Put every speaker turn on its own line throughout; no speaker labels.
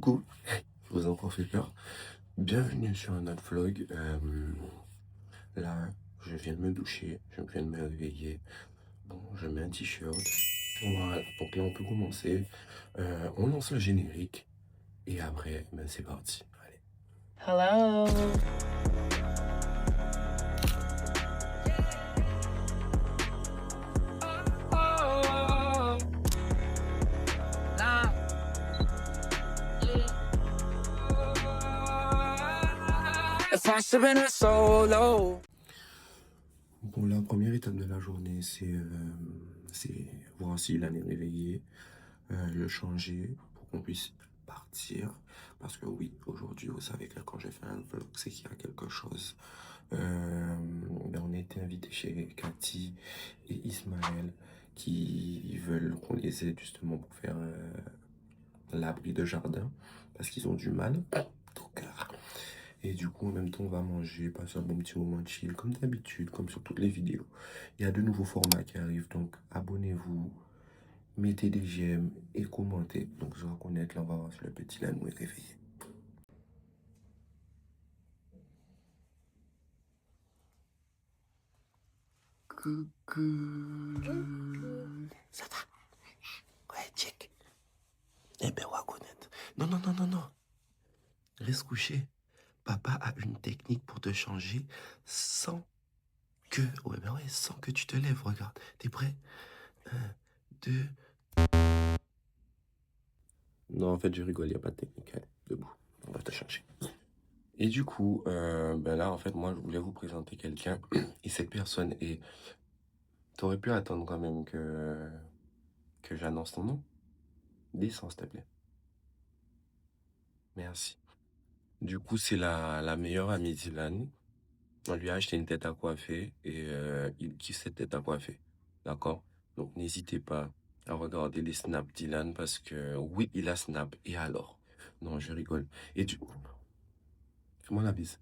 Coucou, je vous ai encore fait peur. Bienvenue sur un autre vlog. Là, je viens de me doucher, je viens de me réveiller. Bon, je mets un t-shirt. Voilà, donc là on peut commencer. On lance le générique et après, ben, c'est parti. Allez.
Hello.
Bon, la première étape de la journée, c'est voir s'il est réveillé, le changer pour qu'on puisse partir. Parce que oui, aujourd'hui, vous savez que quand j'ai fait un vlog, c'est qu'il y a quelque chose. Ben, on a été invité chez Cathy et Ismaël qui veulent qu'on les aide justement pour faire l'abri de jardin parce qu'ils ont du mal. Donc, et du coup, en même temps, on va manger, passer un bon petit moment chill, comme d'habitude, comme sur toutes les vidéos. Il y a de nouveaux formats qui arrivent, donc abonnez-vous, mettez des j'aime et commentez. Donc, je vais reconnaître, là, on va voir si le petit Lanou est réveillé. Coucou. Ça va? Ouais, check. Eh ben, on va reconnaître. Non, non, non, non, non. Reste couché. Papa a une technique pour te changer sans que... Ouais, ben ouais, sans que tu te lèves, regarde. T'es prêt? 1, 2... Non, en fait, je rigole, il n'y a pas de technique. Allez, debout, on va te chercher. Et du coup, ben là, en fait, moi, je voulais vous présenter quelqu'un. Et cette personne est... T'aurais pu attendre quand même que j'annonce ton nom? Descends, s'il te plaît. Merci. Du coup, c'est la meilleure amie d'Ilan. On lui a acheté une tête à coiffer et il kiffe cette tête à coiffer. D'accord? Donc, n'hésitez pas à regarder les snaps d'Ilan parce que oui, il a snap. Et alors? Non, je rigole. Et du coup, fais-moi la bise.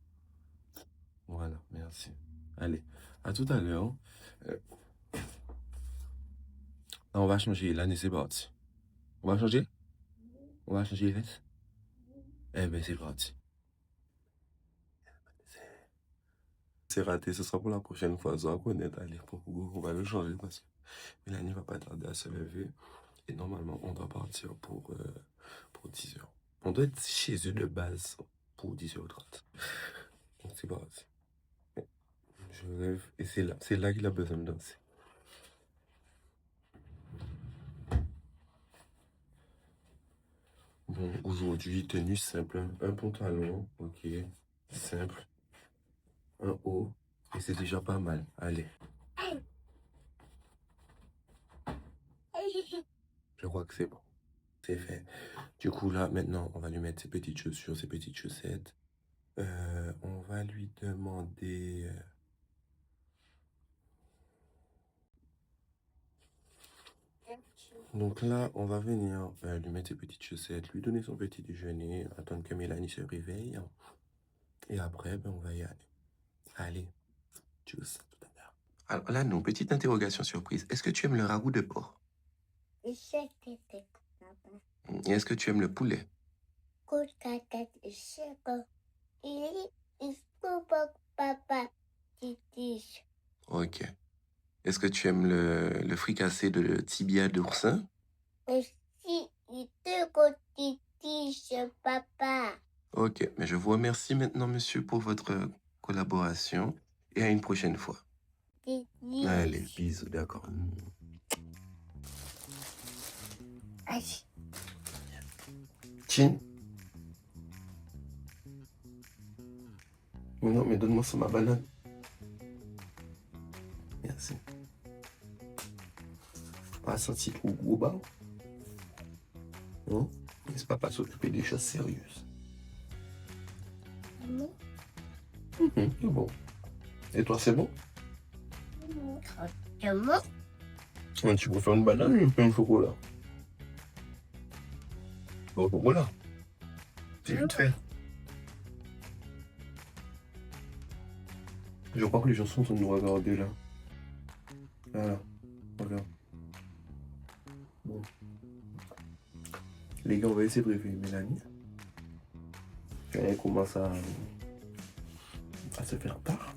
Voilà, merci. Allez, à tout à l'heure. Euh, on va changer l'année, c'est parti. On va changer? On va changer les. Eh ben, c'est parti. C'est raté, ce sera pour la prochaine fois. Ça va connaître, allez, pour Google, on va le changer parce que Mélanie va pas tarder à se lever. Et normalement, on doit partir pour 10h. On doit être chez eux de base pour 10h30. Donc, c'est parti. Je rêve. Et c'est là qu'il a besoin de danser. Bon, aujourd'hui, tenue simple. Un pantalon, ok. Simple. Un haut. Et c'est déjà pas mal. Allez. Je crois que c'est bon. C'est fait. Du coup, là, maintenant, on va lui mettre ses petites chaussures, ses petites chaussettes. On va lui demander... Donc là, on va venir lui mettre ses petites chaussettes, lui donner son petit déjeuner, attendre que Mélanie se réveille. Et après, ben, on va y aller. Allez, tchuss, tout à l'heure. Alors là, nous, petite interrogation surprise. Est-ce que tu aimes le ragoût de porc? Et est-ce que tu aimes le poulet? Ok. Est-ce que tu aimes le fricassé de tibia d'oursin? Papa. Ok, mais je vous remercie maintenant, monsieur, pour votre collaboration et à une prochaine fois. Allez, bisous, d'accord. Tiens. Non, mais donne-moi ça, ma banane. Merci. Pas senti trop gros bas. Non? Laisse papa s'occuper des choses sérieuses. C'est bon. Et toi, c'est bon? C'est bon. Tu peux faire une banane ou un chocolat? Bon, chocolat. C'est vite fait. Je crois que les gens sont en train de nous regarder là. Voilà. Regarde. Bon. Les gars, on va essayer de réveiller Mélanie. Elle commence à se faire tard.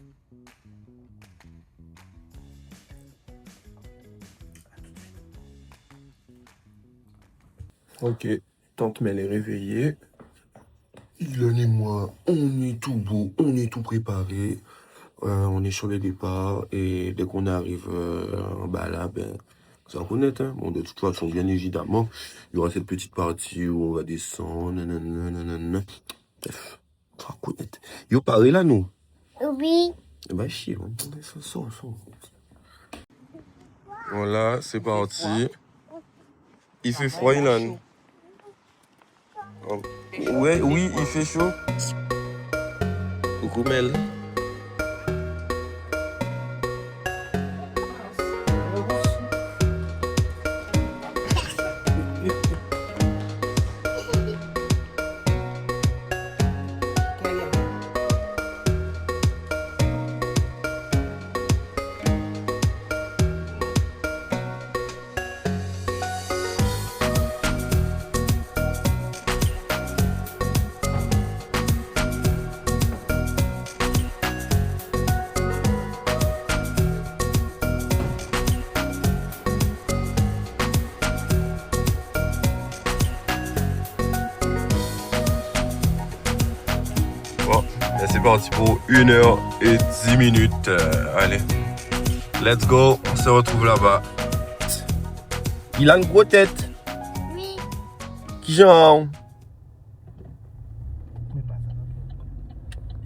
Ok, tante Mel est réveillée. Ilan et moi, on est tout beau, on est tout préparé. On est sur les départs et dès qu'on arrive en bas là, ben, ça en connaît, hein. Bon, de toute façon, bien évidemment, il y aura cette petite partie où on va descendre, nanana, nanana. Bref, ça en connaît. Yo, pareil là, nous?
Oui.
Bah, chier, ça. Voilà, c'est parti. Il fait froid, Ilan. Ouais, oui, il fait chaud. Coucou, Mel. Bon, c'est parti pour 1h10. Allez, let's go, on se retrouve là-bas. Il a une grosse tête.
Oui.
Qui genre?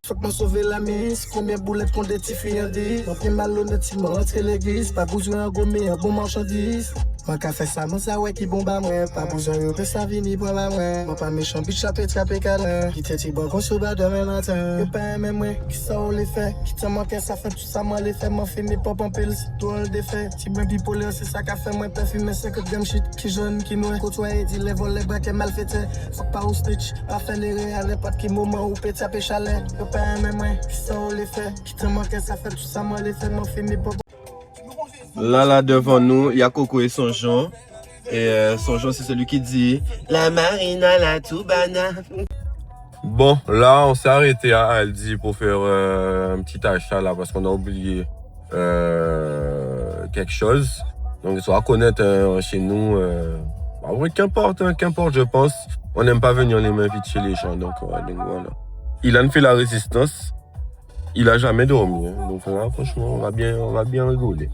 Faut que m'en sauver la mise, combien boulettes qu'on détifie un dit. Mon pied malhonnête, si m'en rentre l'église, pas besoin de gommer un bon marchandise. Moi qu'a fait ça, mon ça ouais qui bombe à moi. Pas besoin de ça vini pour la moi. Moi pas méchant, bitch chapé trappé câlin. Qui t'es bon qu'on se bat demain matin. Yo pas même moi, qui ça on les fait. Qui t'en manque ça fait tout ça, moi les fait. M'en fini pop en pile, c'est tout on le défait. Si ben bipolaire, c'est ça qu'a fait moi. Pas fumer 50 grammes shit, qui jaune, qui noie. Côtoyer, dit les vols, les braques, mal fait. Faut pas au snitch, pas faire les ré à n'importe quel moment où peut taper chalet. Yo pas même moi, qui ça on les fait. Qui t'en manque ça fait tout ça, moi les fait. M'en fini pop.
Là, devant nous, il y a Coco et son Jean. Et son Jean, c'est celui qui dit la marina, la toubana. Bon, là, on s'est arrêté à Aldi pour faire un petit achat là parce qu'on a oublié quelque chose. Donc, il faut reconnaître chez nous. Oui, qu'importe, je pense. On n'aime pas venir les mains vides chez les gens. Donc voilà. Il a fait la résistance. Il a jamais dormi. Hein. Donc là, franchement, on va bien rigoler.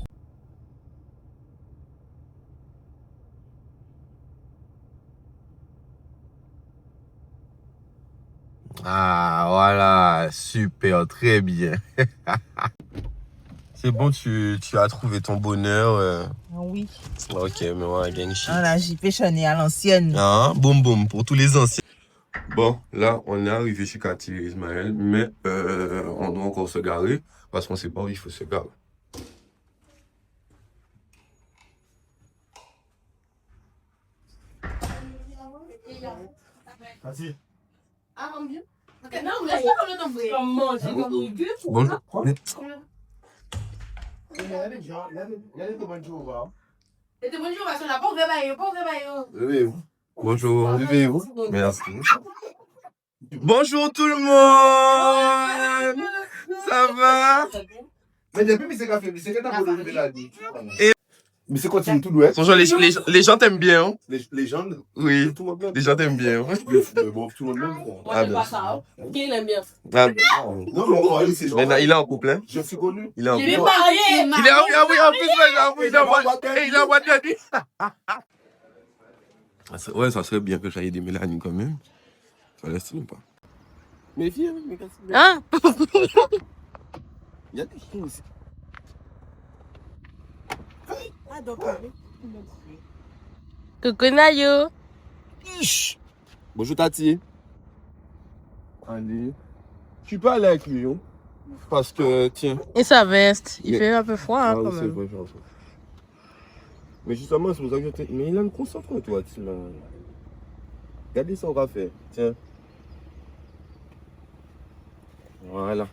Ah, voilà, super, très bien. C'est bon, tu as trouvé ton bonheur.
Oui.
Ok, mais on va gagner shit.
Ah là, j'y péchonné à l'ancienne.
Ah, boum, boum, pour tous les anciens. Bon, là, on est arrivé chez Cathy et Ismaël, mais on doit encore se garer parce qu'on ne sait pas où il faut se garer.
Vas-y.
Ah, mon Dieu. Non, mais laisse pas comme le nombril. Comment j'ai comme le gueux.
Bonjour.
Il y a des bonjours, va.
Et de bonjour, parce qu'on n'a pas ouvert baillot, pas ouvert baillot.
Levez-vous. Bonjour. Levez-vous. Merci. Bonjour tout le monde. Ça va?
Mais depuis, c'est café, c'est que t'as pas de la vie.
Et-
Mais c'est continue tout doué.
Franchement, les gens t'aiment bien. Hein?
Les gens,
Oui.
tout le monde bien.
Les gens t'aiment bien. Hein?
Bon, tout le monde bien.
Moi, j'aime pas ça. Qui l'aime bien?
Ah,
Non, mais on va aller, c'est genre.
mais il est en couple. Hein?
Je suis connu.
Il est en
Je vais
couple.
marier.
Il est en couple. En plus, il a boîte de nuit. Ouais, ça serait bien que j'aille des Mélanie quand même. Ça laisse ou pas? Mais viens, mais
Hein?
il y a des chiens aussi.
Coucou Nayo.
Bonjour Tati. Allez. Tu peux aller avec lui, hein? Parce que, tiens.
Et sa veste. Il
Mais-
fait un peu froid hein, quand
c'est
même.
vrai, genre. Mais justement, c'est pour ça que je t'ai... Mais il a une concentre-toi, tu m'as... Regardez ça, on va faire. Tiens. Voilà.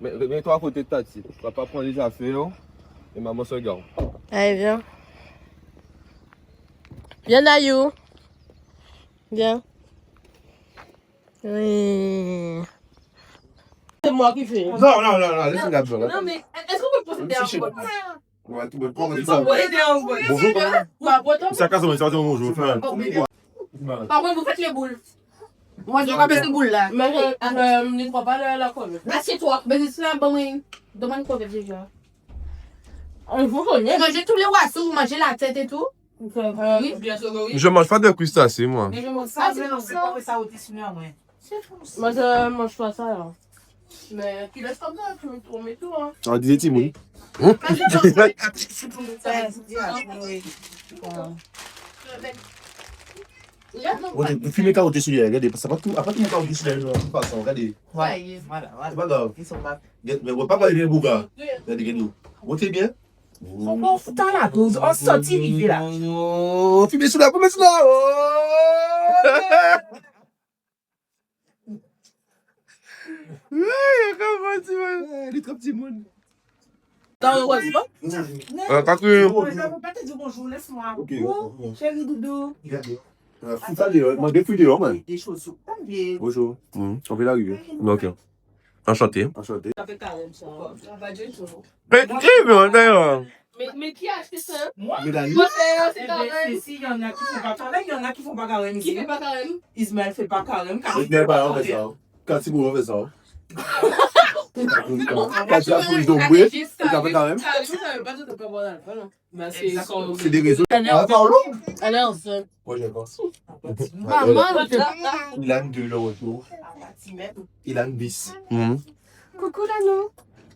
Mais mets-toi à côté de Tati. Tu vas pas prendre les affaires. Et maman se garde.
Allez, viens. Viens Nayo. Viens.
Oui.
C'est moi qui fais.
Non, laisse-moi là.
Non, mais est-ce qu'on peut procéder en mode?
Ouais, tu peux prendre ça.
Procéder en mode.
Bonjour, comment?
Ouais, pourtant.
Ça casse, on va sortir bonjour.
Par contre, vous faites les boules. Moi, je vais pas faire ces boules là. Mais ne crois pas la cover. Assieds-toi. Mais c'est ça, bon, oui. Demande cover déjà. Vous connaissez. Mangez tous les oiseaux, vous mangez la tête et tout. Oui, bien sûr, oui.
Je mange pas de crustacés, moi.
Mais je mange ça, c'est pour ça. Moi, je mange pas ça, là. Mais tu laisses comme ça, tu me tournes et tout, hein.
On disait Timon. Vous filmez carottes sur les regardez, parce que après tout le carottes sur les de toute façon, regardez.
Ouais, voilà.
C'est pas grave.
Ils sont là.
Mais on va pas parler de Bouga. Regardez, montez bien.
On va foutre dans la dose. On sortit rivé là.
Oh, filmez sur la, filmez sur la. Comment tu vas? Les trois petits mounes.
Dans le rose, bon?
Catherine.
Pas te dire bonjour, laisse-moi.
Ok.
Chérie Doudou.
Regardez. Fous ça dehors, moi, des fruits dehors, man.
Des choses bien.
Bonjour. On fait l'arrivée.
Ok. Enchanté.
Enchanté.
Ça fait carrément ça. Ça va du tout.
Mais qui veut d'ailleurs?
Mais qui a acheté ça?
Moi?
Mélanie.
Moi, c'est carrément.
Si, il y en a qui font pas carême, il y en a qui font pas carême.
Qui fait pas carrément?
Ismaël fait pas carême.
Je n'ai pas fait ça. Quand tu m'as fait ça. Quand tu as pris ton bruit, tu as fait quand même. C'est des réseaux. Ah, pardon?
Alors,
Moi, j'ai pas.
maman,
Il a une de le retour. Il a une vis.
coucou là, non?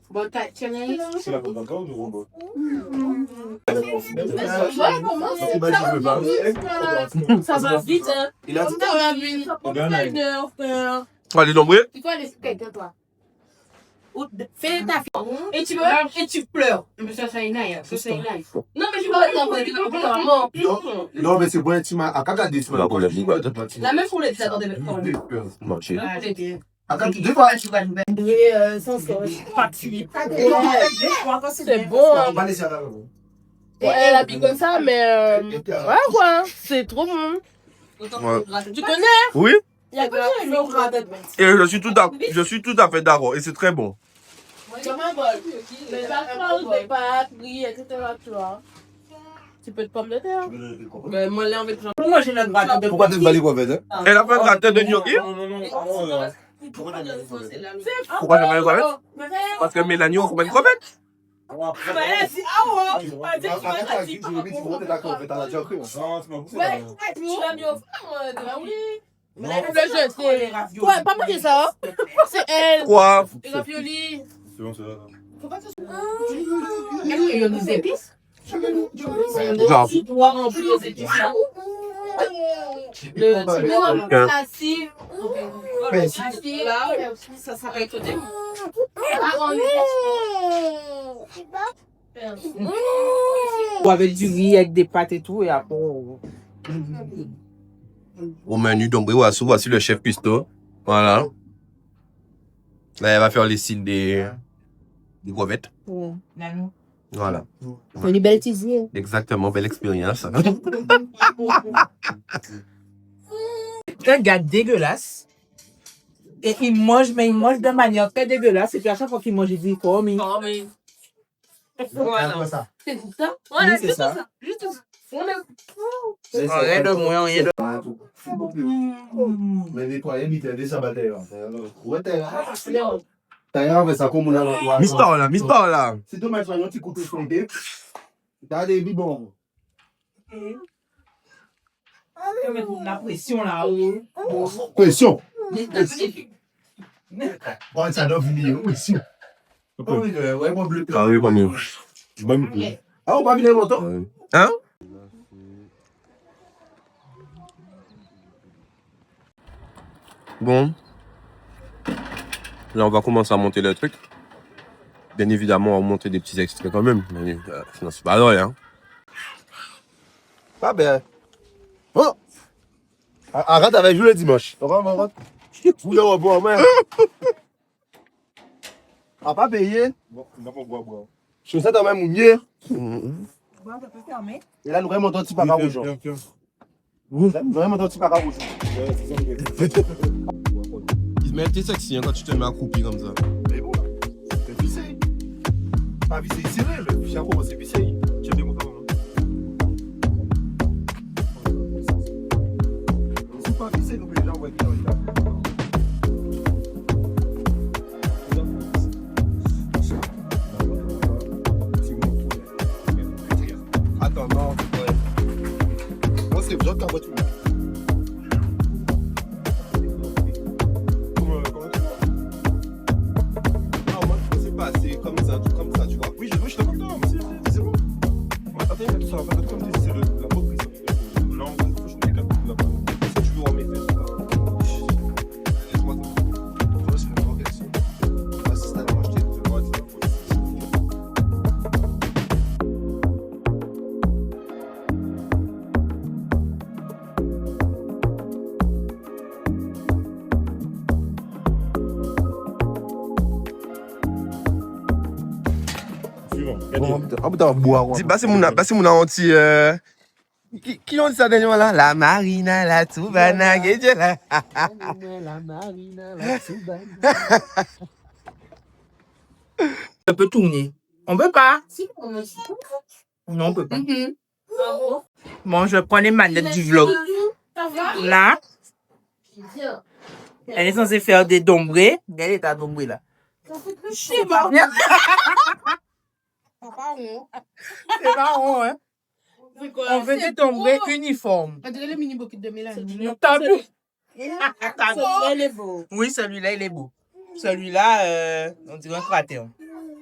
Bon, tiens,
C'est la bonne encore ou le robot?
ça va vite, hein?
Il a dit.
Ça va vite. Ça prend pas une heure, frère.
Allez, nombreux.
Il faut aller se quelqu'un, toi. Fais ta fille. Et tu pleures. Mais ça, c'est une aille. Ça, c'est une aille. Non, mais je veux pas
Non, mais c'est bon, tu m'as. À quand tu m'as
la même fourrée, tu attendais.
Marché.
à quand tu devrais.
C'est bon. Et elle habille comme ça, mais. Ouais, quoi. C'est trop bon.
Ouais.
Tu connais?
Oui.
Il y a que le gras de
Et je suis tout à fait d'accord. Et c'est très bon.
comme un bol. Mais ça change des pâtes, riz, etc. Tu vois. Tu peux de pommes de terre. Mais moi, là, on veut toujours.
Moi, j'ai notre gratin de
Pourquoi tu ne vas pas faire ça?
Elle a fait un gratin de gnocchi.
Pourquoi
Pourquoi je vais crevette? Parce que Mélanie, on fait une crevette.
Ouais, pas manger ça. C'est elle.
Quoi?
Les raviolis.
C'est bon, c'est là.
Il y a des épices.
Genre.
Tu dois remplir les épices là. Le ciment, la cive. Ça s'arrête au début.
avec du riz, avec des pâtes et tout, et après.
Au menu d'Ombriwassou, voici le chef cuistot. Voilà. Là, elle va faire les cils des crevettes. Voilà.
C'est une belle tisane.
Exactement, belle expérience.
C'est un gars dégueulasse. Et il mange, mais il mange de manière très dégueulasse. Et puis à chaque fois qu'il mange, il dit quoi, mais.
Voilà. C'est ça? Voilà,
Oui, c'est ça.
Juste ça.
Rien de moins, rien de.
Mais nettoyer, il était déjà battu. Ouais, t'as rien fait ça comme on a.
Mister là.
C'est dommage, tu as un petit couteau fondé. T'as des bibons.
La pression là.
Pression. Bon, ça doit venir, pression. Ouais, moi, bleu.
Ah oui, pas mieux.
Ah, on va venir longtemps.
Hein? Bon. Là, on va commencer à monter le truc. Bien évidemment, on va monter des petits extraits quand même. Mais sinon, c'est pas drôle, hein.
Pas bien. Oh! Arrête avec vous le dimanche. Arrête. Vous le reboire, moi. A pas payé? Bon, on va pas boire. Chaussette en même mouillé. Et là, nous vraiment un petit paca rouge. Nous vraiment un petit paca rouge. Mais t'es sexy hein, quand tu te mets accroupi comme ça.
Mais bon, c'est vissé. Pas vissé, serré, le chapeau, c'est vissé. Tu as des mots comme ça. C'est pas vissé, nous, les gens vont être là.
Attends, non, ouais. Moi, c'est bien qu'à voiture. Non, moi, je sais pas, c'est comme ça, tu vois.
Oui, je te comprends, c'est bon. Moi, attends, tout ça, comme tu dis, c'est la reprise. Non, je ne sais pas. C'est toujours en méthode.
Laisse-moi ça. Toi, c'est une vraie question. Moi, si t'as moi, je t'ai dit, moi, tu
Ah, putain, boire.
dis, passez mon anti. Qui ont dit ça dernièrement là? La Marina, la Toubana, qu'est-ce là?
La marina, la Toubana. On peut tourner. On peut pas. Non, on peut pas. Bon, je prends les manettes du vlog. Là, elle est censée faire des dombrés. Elle est à dombré là. Je sais pas. C'est marrant, hein? On veut des dombrés uniformes.
On dirait le mini bucket de Mélanie.
T'as vu?
Celui-là, il est beau.
Oui, celui-là, il est beau. Celui-là, on dirait un cratère.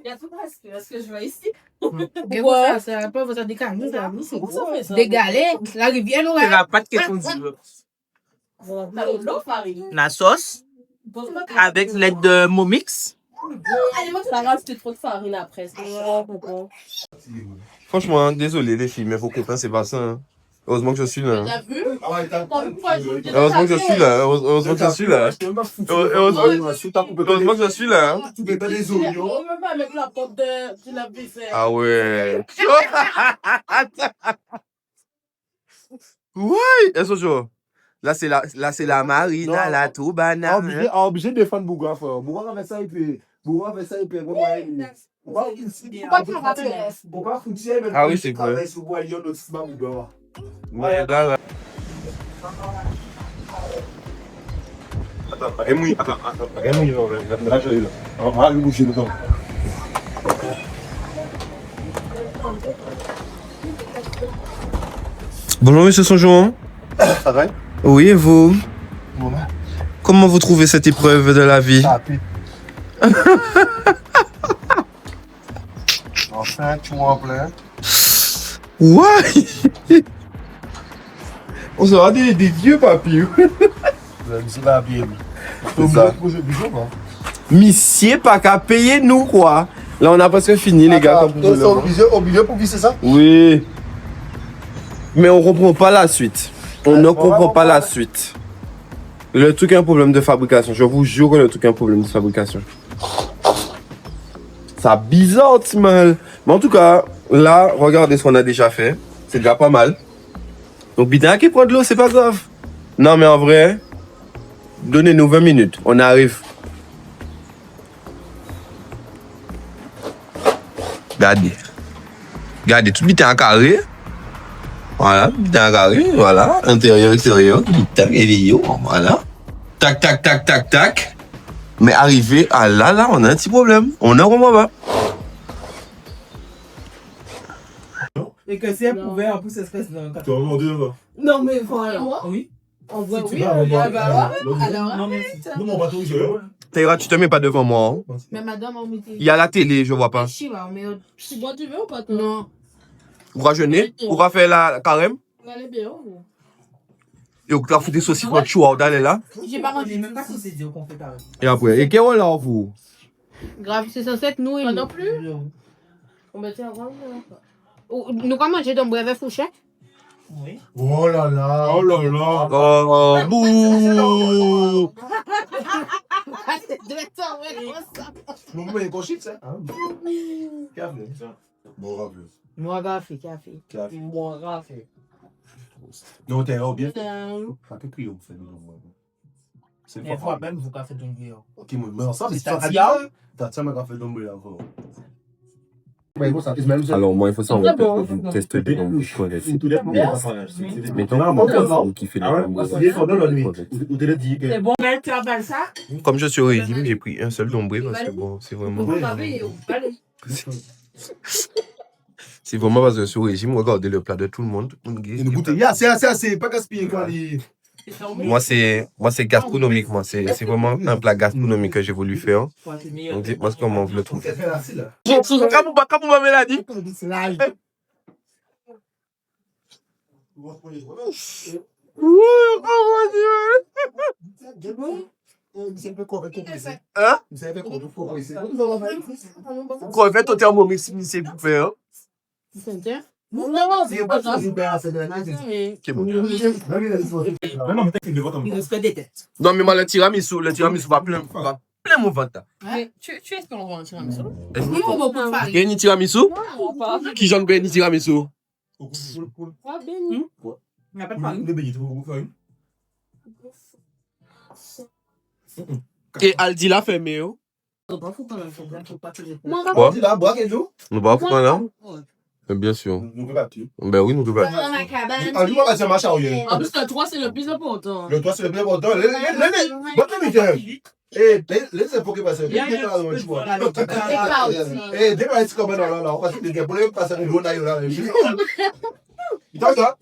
Il y a tout presque. Est-ce que je vois ici?
Pourquoi ça pas votre décalé ça? Des galets, la rivière
C'est
ouais.
la pâte qui est fondue. La sauce avec l'aide de Momix.
Ça reste trop de farine après.
Franchement, désolé les filles, mais vos copains, c'est pas ça. Hein. Heureusement que je suis là.
T'as vu?
Heureusement que je suis là. Heureusement que je suis là. Heureusement que je suis là. Hein.
Tu mets pas des oignons.
On peut pas avec la porte de la vaisselle.
Ah ouais. Ouais. Est-ce que là c'est la Marina,
Non.
la Toubana.
Obligé de défendre Bouga, frère. Bouga fait ça, il peut. Bouga fait ça, il peut. Faut pas foutre, mais
Ah oui, c'est vrai.
travaille sur bois, il y a d'autres semaines, Bouga.
Ouais, là.
Attends, remouille, là, je l'ai là. On va le bouger dedans.
Bonjour monsieur Sonjon.
Ça va?
Oui, et vous?
Bon, là.
Comment vous trouvez cette épreuve de la vie?
Ça pue. Enfin, tu vois en plein.
Ouais. On sera des vieux papy.
C'est la Bible.
C'est ça. Monsieur pas qu'à payer nous quoi. Là on a presque fini les gars. Comme vous
Ils sont obligés pour visser ça?
Oui. Mais on comprend pas la suite. On ne comprend pas la suite. Le truc est un problème de fabrication. Je vous jure que le truc est un problème de fabrication. Ça bizarre, Timal. Mais en tout cas, là, regardez ce qu'on a déjà fait. C'est déjà pas mal. Donc, bidin qui prend de l'eau, c'est pas grave. Non, mais en vrai, donnez-nous 20 minutes. On arrive. Regardez. Regardez, tout bidin en carré. Voilà, bidin en carré. Voilà, intérieur, extérieur. Tac, et voilà. Tac, tac, tac, tac, tac. Mais arrivé à là, on a un petit problème. On ne comprend pas.
Et que si elle pouvait, en plus, elle serait dans le
Tu vas m'en dire là.
Non, mais voilà.
Oui.
On voit,
Si tu
oui.
vas, on va-
Alors,
Non, mais
Nous, mon bateau, il est là.
Taïra, tu te mets pas devant moi. Hein.
Mais madame, on mettait.
Il y a la télé, je vois pas.
Chiva, mais
tu bois du verre ou pas, toi?
non.
On va jeûner, on va faire la carême.
On va aller bien, ou?
Et on va foutre des saucisses pour chouard d'aller là.
J'ai pas
on
mangé.
n'est même pas censé dire qu'on fait pareil.
Et après, et qu'est-ce qu'on a vous?
Grave, c'est censé être nous et
Toi
nous.
non plus? On va dire,
Nous, quand manger dans le brevet fourchette?
Oui.
Oh là là. Oh là là.
Oh, bouh!
Mon maman est conchite, ça. Café, ça. Bon, grave.
Moi, café, café.
Café.
moi, grave.
Non, t'es bien. Pas que crier, vous faites. C'est
Des fois, même, vous faites une vidéo.
Ok, mais ensemble,
C'est
c'est pas
Tatia.
Tatia m'a fait tomber là encore.
Alors, moi, il faut savoir que vous testez des nombres corrects. Mettons comment qui fait les nombres corrects.
C'est bon, mais tu as ça?
Comme je suis au régime, j'ai pris un seul nombril parce que bon, c'est vraiment. C'est vraiment parce que je suis au régime, regardez le plat de tout le monde.
Une bouteille, c'est assez, pas gaspillé quand il.
Moi, c'est gastronomique. Moi, c'est vraiment un plat gastronomique que j'ai voulu faire. Donc, dites-moi comment vous le trouvez. Comment ma mélodie? Hein? Quoi, fait, au thermomix, c'est pour faire.
Non,
C'est pas ça, c'est bien, c'est bien.
C'est bon.
Il reste des têtes.
Non, mais moi, le tiramisu va plein mon ventre.
tu es ce qu'on va en tiramisu?
Il faut beaucoup de farine.
Gagne tiramisu? Qui j'en gagne tiramisu?
Il n'y a pas de farine.
Et Aldi l'a fait, mais oh.
Quoi?
Nous va prendre là? Bien sûr. Ben oui, nous devons.
Dans ma cabane.
En
plus, le 3, c'est le plus important.
Le toit, c'est le plus important. Laissez pour qu'il passe. Dès comme là, on passe des gars, pour passer le lot là.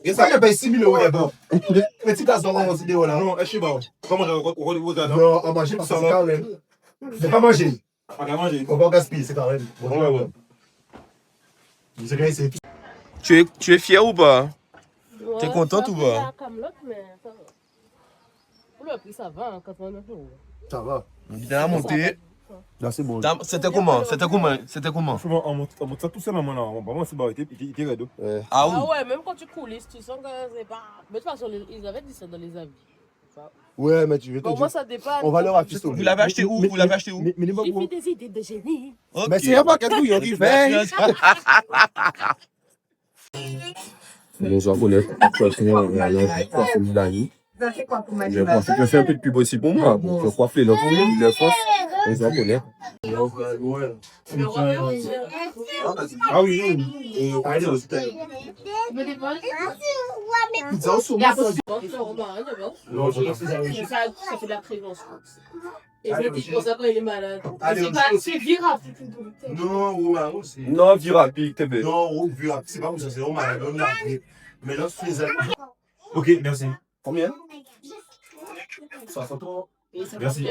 Et ça, il paye 6 000 euros d'abord. Petit tasse d'or, on se dit, voilà.
Non, je sais pas. Comment on va
Non, on mange parce que c'est quand même. C'est pas manger.
On va manger.
On va gaspiller, c'est quand même.
Ouais.
Tu es fier ou pas? T'es contente ou pas?
Le prix, ça va, 89 euros.
Ça va.
Il a monté.
Là, c'est bon.
C'était comment?
Franchement, on monte ça tout seul, maintenant. Vraiment, c'est barré. Il était raide.
Ah oui.
Ah ouais, même quand tu coulisses, tu sens que c'est pas. Mais de toute façon, ils avaient dit ça dans les avis.
Ouais, mais tu veux te
Pour moi, ça dépend.
on va leur afficher.
Vous l'avez acheté où? Vous l'avez acheté où?
Mais
J'ai fait des idées de génie.
Ok.
mais c'est pas quelque chose qui fait.
Bonjour, Bonnet. Je pense que je fais un peu de pub aussi pour moi. Je coiffe les lèvres pour lui, le France. Bonjour, Bonnet.
Ah oui,
Pizza au saumon.
Non, ça fait de la prévention. Et je dis pour ça quand il est malade. C'est virable.
Non, Romain, aussi.
Non, Vira, puis TV.
Non, Romain, c'est pas comme ça, c'est Romain. Mais là, c'est les amis.
ok, merci.
Combien 60 euros.
Merci.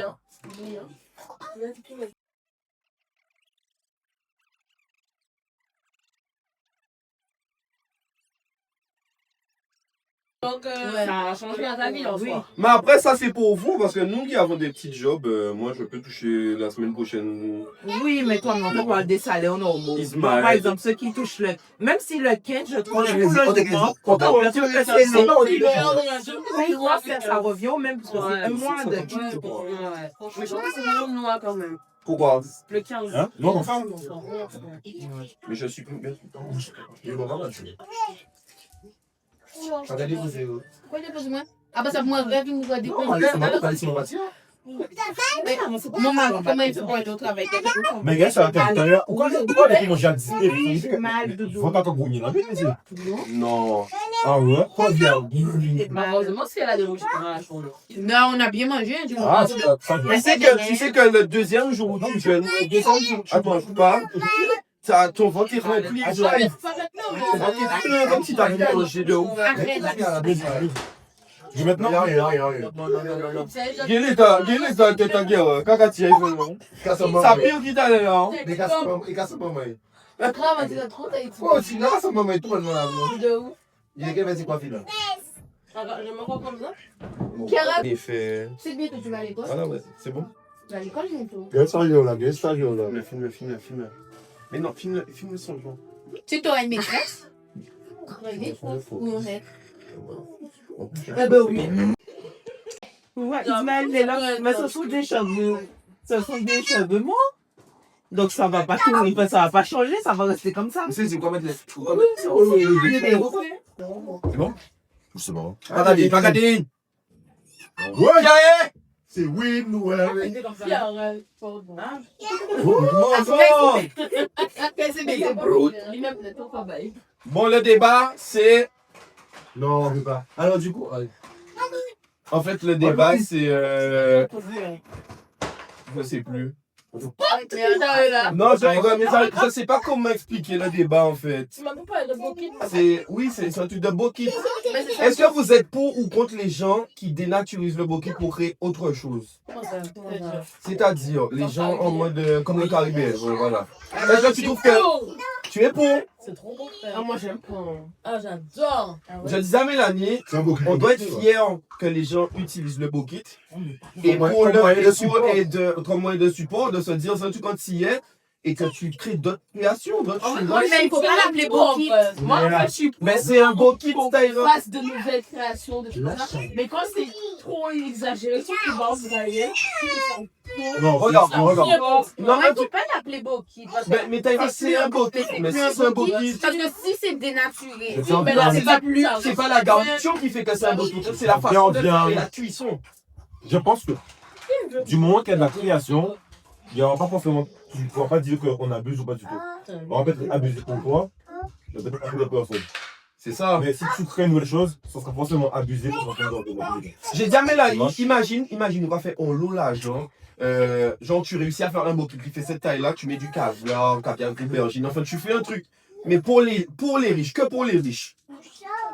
Donc, ça a changé ta vie en soi.
Mais après, ça, c'est pour vous, parce que nous qui avons des petits jobs, moi, je peux toucher la semaine prochaine.
Oui, mais toi, on parle des salaires normaux.
Ismaël.
Par exemple, ceux qui touchent le. Même si le 15, je trouve que pour le mois,
on
ça revient au même, parce que c'est un mois de.
Mais je pense que c'est vraiment noir quand même.
Pourquoi?
Le 15.
Hein? Non, enfin.
Mais je suis plus bien.
Pourquoi il pose moi? Ah bah ça moi rêve nous va dire. Maman, comment il faut aller au travail?
Mais gars, ça va être. Pourquoi les gens disent faut pas qu'on brouille là?
Non.
Ah ouais? Quoi bien?
Malheureusement, c'est la dérouche.
Non, on a bien mangé. Tu
Ah,
vois.
Tu sais que le deuxième jour où tu jeûnes, le deuxième jour où tu manges pas, ton ventre est rempli de joie. Ton ventre est plein comme si t'avais mangé de ouf.
Je vais maintenant.
Gélé ta guerre, kakati, ça pire qu'il t'a là.
Mais casse pas, moi.
Grave, tu as trop taillé.
Oh, tu l'as, ça m'a mis tout le monde là.
De où?
Il y a quelqu'un qui coiffe là.
Je me crois comme ça.
Il fait.
C'est bien que tu vas à l'école.
Voilà, ouais, c'est bon.
Tu vas à l'école bientôt.
Quel sérieux là, quel sérieux là.
Filme. Mais non, filme son genre.
Tu auras une maîtresse? Ou un mec?
Eh ben oui. Ouais, Ismaël, mais ce sont des cheveux. Ce sont des cheveux moi. Donc ça va pas tourner, ça va pas changer, ça va rester comme ça.
C'est quoi mettre les.
C'est bon?
Je sais pas.
Pagadine.
Ouais!
C'est oui, nous, ouais.
Bon, le débat, c'est...
Non, on veut pas. Alors, du coup,
En fait, le débat, c'est... Je sais plus. Non, je sais pas comment expliquer le débat, en fait.
Tu m'as pas parlé de Bokit?
Oui, c'est un truc de Bokit. Est-ce que vous êtes pour ou contre les gens qui dénaturisent le Bokit pour créer autre chose? C'est-à-dire, les gens en mode... comme le Caribéen, voilà. Est-ce que tu trouves que... Tu es pour?
C'est trop bon.
Ah, moi, j'aime pas.
Ah, j'adore.
Je disais à Mélanie,
c'est un beau
on doit être fiers que les gens utilisent le Bokit. Et
Comme
pour
moyen de support.
comme moyen de support, de se dire, ça, tu quand tu y es, et que tu crées d'autres créations, d'autres choses.
Mais il faut pas l'appeler Bokit.
Moi, en fait, je suis pour
Mais c'est un Bokit,
qu'on
Tyra.
fasse de nouvelles créations, de choses comme ça. Mais quand c'est trop exagéré, surtout que vous voyez,
Non,
regarde.
Non, mais tu peux pas l'appeler Bokit.
Mais Tyra, c'est un Bokit. Mais si c'est un Bokit.
Parce que si c'est dénaturé.
C'est
mais là,
C'est pas la garniture qui fait que c'est un Bokit, c'est la façon de faire et la cuisson.
Je pense que du moment qu'il y a de la création, il n'y aura pas forcément. Tu ne pourras pas dire qu'on abuse ou pas du tout. On va peut-être abuser pour toi, mais peut-être pas pour la personne.
C'est ça.
Mais si tu crées une nouvelle chose, ça sera forcément abusé pour quelqu'un d'autre.
J'ai dit à Mélanie, imagine, on va faire en lot l'argent. Genre, tu réussis à faire un Bokit qui fait cette taille-là, tu mets du caviar, aubergine, enfin, tu fais un truc. Mais pour les riches, que pour les riches.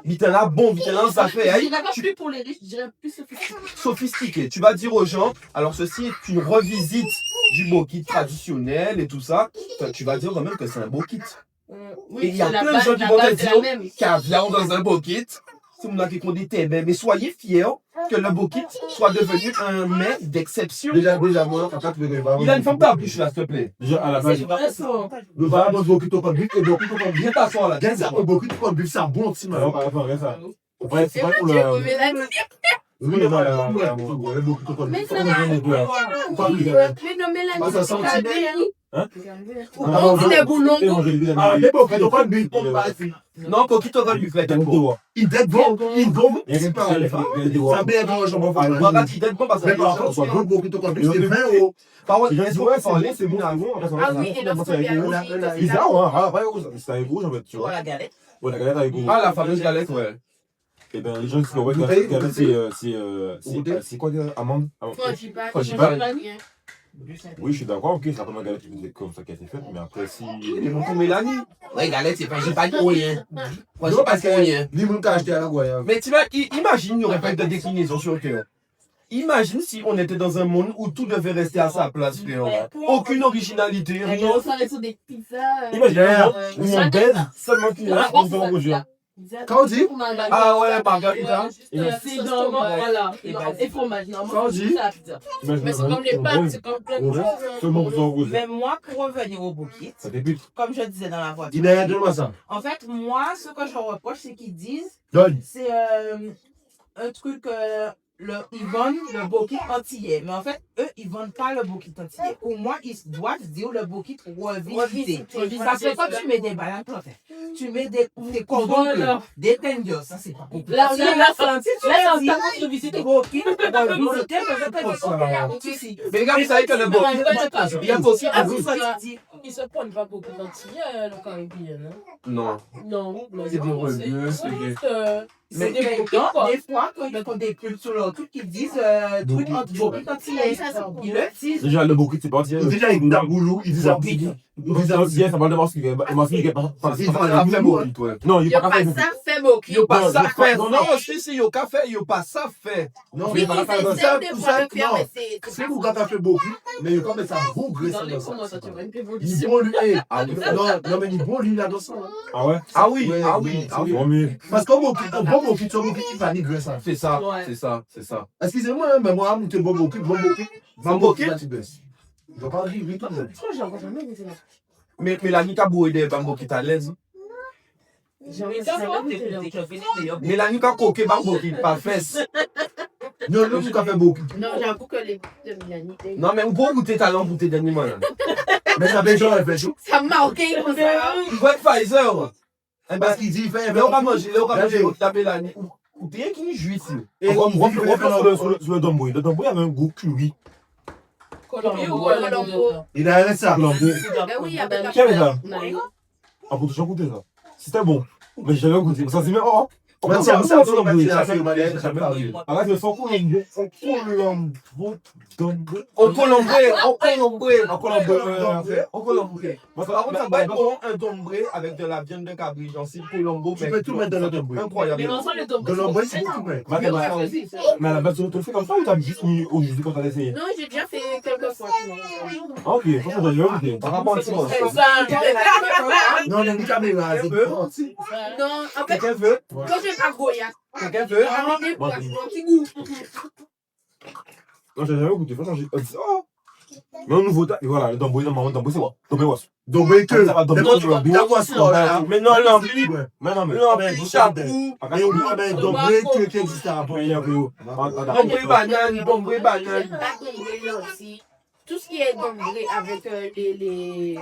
Vite là, bon, vite là, ça fait.
Je dirais pas plus pour les riches, je dirais plus
Sophistiqué. Tu vas dire aux gens, alors ceci est une revisite du Bokit traditionnel et tout ça. Tu vas dire quand même que c'est un Bokit. Et il y a plein de gens qui vont te dire caviar dans un Bokit. C'est mon qui ont des thèmes. Mais soyez fiers que le Bokit soit devenu un mets d'exception.
Déjà, moi, quand tu veux
Il a une forme d'abouche là, s'il te plaît.
Déjà, à la base,
le va dans beaucoup de but et beaucoup de but.
Viens t'asseoir là.
Viens ça, beaucoup de but, c'est un bon petit
alors,
mal.
attends, regarde ça. Ouais, c'est pas pour le. Oui, non, beaucoup de
Mais
but.
ça Mais non, Mélanie,
Ah, ça sent
c'est
petit.
Hein?
On dit des boulons.
Ah, les beaucoup de but, on passe.
Non, Bokit aura du fait.
Il est bon, il est bon.
Il y a pas
Ça bien dans le jambon.
On va dire bon parce
Mais par contre, soit bon, beaucoup de but, c'est 20 €.
Par contre,
Il
est-ce qu'on peut parler
c'est bon.
Ah oui, et lorsqu'on vient
Ils ont, ah, ouais, c'est avec rouge en fait, tu vois.
La galette.
Ouais, la galette avec rouge.
Ah, la fameuse galette, ouais.
Et ben, les gens disent que ouais, la galette, c'est quoi, amande? Oui, je suis d'accord, ok, c'est la première galette qui était comme ça qui a été faite, mais après, si.
Mais mon pour Mélanie.
Ouais, galette, c'est pas, j'ai pas dit rien. Moi, j'ai pas dit rien. Lui, mon cas, acheté à la Guayave.
Mais tu vois, imagine, il n'y aurait pas eu de déclinaison sur le cœur. Imagine si on était dans un monde où tout devait rester à sa place, frère. Aucune originalité, rien.
On s'arrête sur des pizzas.
Imagine, on baise seulement qu'il y a un peu rouge.
Quand on dit,
Ah ouais, margarita.
C'est dans voilà. Et fromage,
Quand on
normalement.
dit,
C'est la pizza. Mais c'est comme les pâtes, c'est comme plein de choses.
Seulement pour son rouge.
Mais moi, pour revenir au Bokit,
Ça débute.
comme je disais dans la voiture,
il est de ça.
en fait, moi, ce que je reproche, c'est qu'ils disent,
Donne.
c'est un truc, ils vendent le Bokit antillais. Mais en fait, eux, ils vendent pas le Bokit antillais. Pour moi, ils doivent dire le Bokit revisité. Parce que quand tu mets des bananes plantées, tu mets des cordons bleus, des tendios, ça c'est pas compliqué.
Là, on a senti. Là, on
dis
a visité.
Bokit revisité, peut-être
Mais les gars, vous savez que le Bokit, il y a Bokit à vous.
Ils se prennent pas beaucoup d'antillais, le Caribéen.
Non.
Non,
C'est des rebeux, c'est des...
Mais des fois, quand ils font des pubs sur leur truc, ils disent truc Bokit antillais. Ils le disent.
Déjà, le Bokit, c'est pas entier.
Déjà, il a boulot, il dit ça.
Il dit ça, ça va devoir se faire. Non, il
Il
n'est
n'y a
pas
pas
fait.
ça, fait Bokit.
Yo pas ça fait.
Non,
Non, si, yo pas fait, yo pas ça fait.
Non,
Oui,
mais
c'est ça, des fois, le faire, mais c'est...
c'est vous quand t'as fait beaucoup, mais il comme ça vous gré ça dans ça.
Comment ça, tu vois une
Il
évolution?
bon lui, non mais il bon lui là dans ça.
Ah ouais?
Ah oui,
Ouais,
ah oui, ah oui.
Bon, mais.
Parce qu'au bon beaucoup il va négrer ça.
C'est ça,
Ouais.
c'est ça, c'est ça.
Excusez-moi, mais moi je bon beaucoup. Je vais pas rire tout le monde.
Mais Mélanie a boué des bambos qui à l'aise. Mélanie a coqué bambos qui pas fesse.
Non, non, tu as fait beaucoup.
Non, j'avoue que les de Mélanie...
Non, mais on peut goûter talent, goûter d'animaux.
Mais ça fait genre, elle fait chaud.
Ça m'a marqué comme ça.
Il va être Pfizer.
Parce qu'il dit, il fait.
Mais on va manger, on va manger la Mélanie.
T'es qui jouit ici.
Et
On
on
va sur le Domboy. Le Domboy avait un goût curry.
il a un ça.
Ben oui, avec la
Qui avait ça?
Non.
Ah, pour toujours goûter ça. C'était bon. Mais j'ai jamais goûté. Ça, c'est même. Oh,
Mais
on
tiens,
va
ça,
faire
c'est
le Domboy.
la fille.
Arrête de son Domboy.
Au Colombré.
Par
On
contre,
a pas bon un dombré avec de la viande de cabri, genre si Colombo. Tu peux tout mettre dans le dombré. Incroyable. De l'ombré, c'est beaucoup même.
mais à la base, tu le fais comme ça ou t'as juste mis au jus quand t'as essayé?
Non, j'ai déjà fait quelques fois.
Ah, ok, franchement, j'ai jamais goûté.
Par rapport à Timon. Non, il y a une caméra.
Non, en fait,
Quelqu'un veut?
quand j'ai pas Goya,
Quelqu'un veut?
ramenez pour un petit goût.
Non, j'ai jamais goûté. Franchement, j'ai. Oh! Non, nouveau. Voilà, le Domboy, normalement, Domboy, c'est quoi? Domboy, was.
Dombré que.
Ça va, Domboy,
Mais non, tu vois ça.
mais non, non, mais non, mais.
Non, mais chapeau. Mais on a un dombré qui existe avant. Dombré banane, dombré banane.
Pas Dombré là aussi. Tout ce qui est Dombré avec les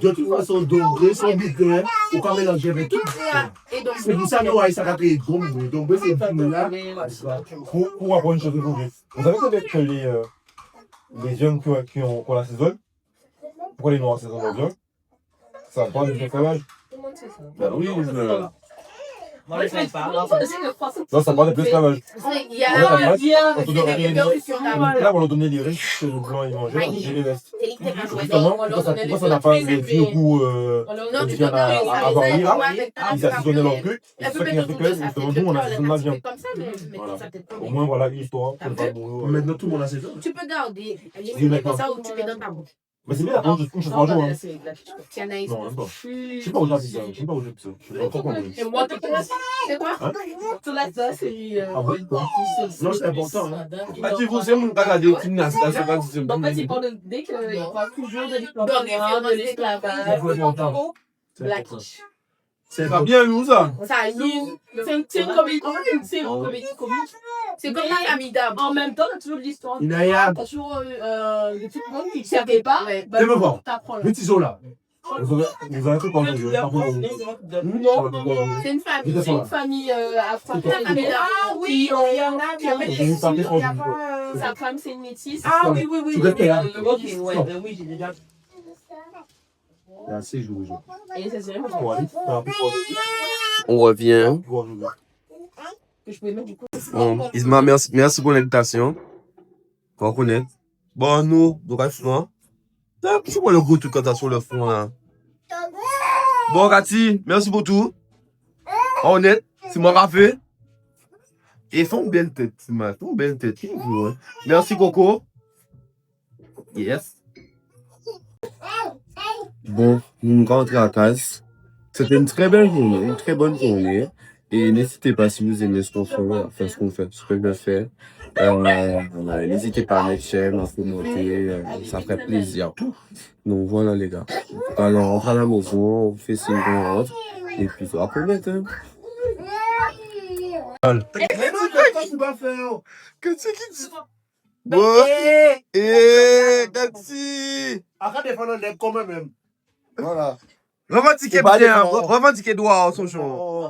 De toute façon, dombré, son bitter, on peut mélanger avec tout.
Tout ça est Dombré.
C'est pour ça que nous, ça va être dombré. Dombré, c'est une là.
Pour avoir une chose de vous. Vous savez que les viandes qui ont la saison, pourquoi les noirs assaisonnent la viande? Ça prend du esclavage.
Ben oui,
Non, ça prend de l'esclavage.
Il y a
Là, on leur donnait les riches que le blanc ils mangeaient, et les restes. Justement, pourquoi ça n'a pas le vieux goût de viande à avarier, ils assaisonnaient leur truc, et c'est ça qui a fait que justement, nous, on assaisonne la viande. Au moins, voilà, une histoire.
maintenant tout le monde a ses
Tu peux garder.
Oui,
Ça ou tu mets dans ta bouche.
Mais c'est bien, après, une chose par jour. Hein.
Tiens, Naïs.
Non, même pas. Je sais pas où j'ai appris ça. Je sais pas où j'ai appris ça. Je sais pas comment.
Et moi, c'est quoi?
Tu laisses ça, c'est.
Ah oui?
Non, c'est important. Hein.
Ah, tu vous, c'est mon gars qui est là, c'est pas du tout.
En fait, il parle dès qu'il parle toujours de l'histoire de l'esclavage. Blackish.
C'est pas bien, nous, ça.
Ça, nous.
C'est une comédie. C'est une comédie comique.
C'est comme la famille d'âme.
En même temps, t'as toujours de l'histoire.
Inaya.
T'as toujours des trucs qui ne savaient pas.
Viens me voir.
T'apprends là.
Le tiso là.
Vous avez fait quoi, vous?
C'est une famille.
C'est une famille africaine.
Ah oui, il y en a qui avaient
Sa femme, c'est une métisse.
Ah oui, oui, oui.
Tu restes là.
Ok, ouais, oui, j'ai déjà.
Il y a assez joué.
Et c'est vrai,
On revient.
que je pouvais mettre du coup.
Bon, Isma, merci pour l'invitation. On connaît. Bon, nous, front. C'est quoi le gros truc quand t'as sur le front là? Bon, Cathy, merci pour tout. Honnête, c'est moi qui a fait. Et font une belle tête, Isma. Font une belle tête. Merci, Coco. Yes. Bon, nous rentrons à casa. C'était une très belle journée, une très bonne journée. Et n'hésitez pas, si vous aimez ce qu'on fait, enfin ce qu'on fait, ce que je fais, n'hésitez pas à mettre j'aime, à commenter, ça ferait plaisir. Donc voilà les gars. Alors on rentre à la maison, on fait signe qu'on rentre, et puis ça va connaître. Hein.
Mais non, tu vas faire.
Que c'est qui dit? Ouais. Cathy.
Arrête de faire un nez quand même. Voilà.
Revendiquez bien, revendiquez droit, son show.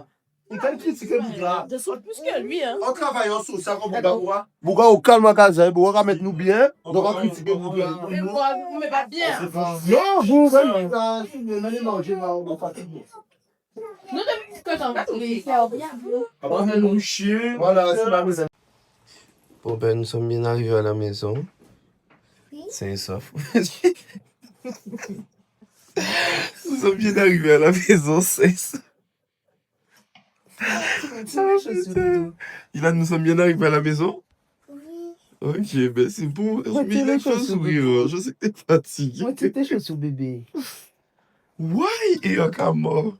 Il t'a critiqué, Bouga.
Je saute plus que lui, hein.
En travaillant sur ça, comme Bouga. Bouga, au calme à casa, Bouga, mettre nous bien. Donc, on critique Bouga.
Mais moi, vous me pas bien.
Non, vous, même. Allez manger, on va fatiguer.
Nous, depuis que t'en vas, tu les faire bien.
Avant de nous chier. Voilà, c'est la maison.
Bon ben, nous sommes bien arrivés à la maison. C'est ça. Nous sommes bien arrivés à la maison, c'est ça. Nous sommes bien arrivés à la maison? Oui. Ok, ben c'est bon. Mais il a fait un sourire. Je sais que t'es fatigué.
Moi, tu t'es chaud, bébé.
Ouais, et encore mort.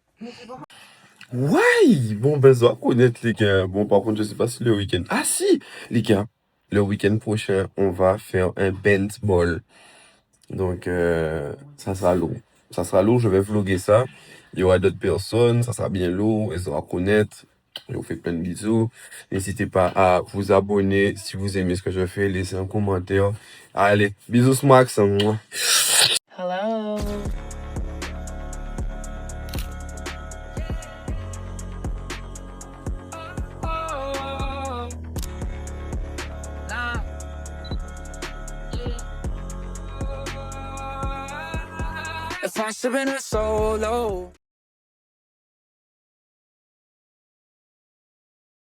Ouais, bon, ben, ça va connaître, les gars. Bon, par contre, je sais pas si le week-end. Ah, si, les gars, le week-end prochain, on va faire un band ball. Donc, ça sera lourd. Ça sera lourd, je vais vlogger ça. Il y aura d'autres personnes, ça sera bien lourd, elles vont connaître. Je vous fais plein de bisous. N'hésitez pas à vous abonner si vous aimez ce que je fais. Laissez un commentaire. Allez, bisous, Max.
Hello.
times sipping a solo.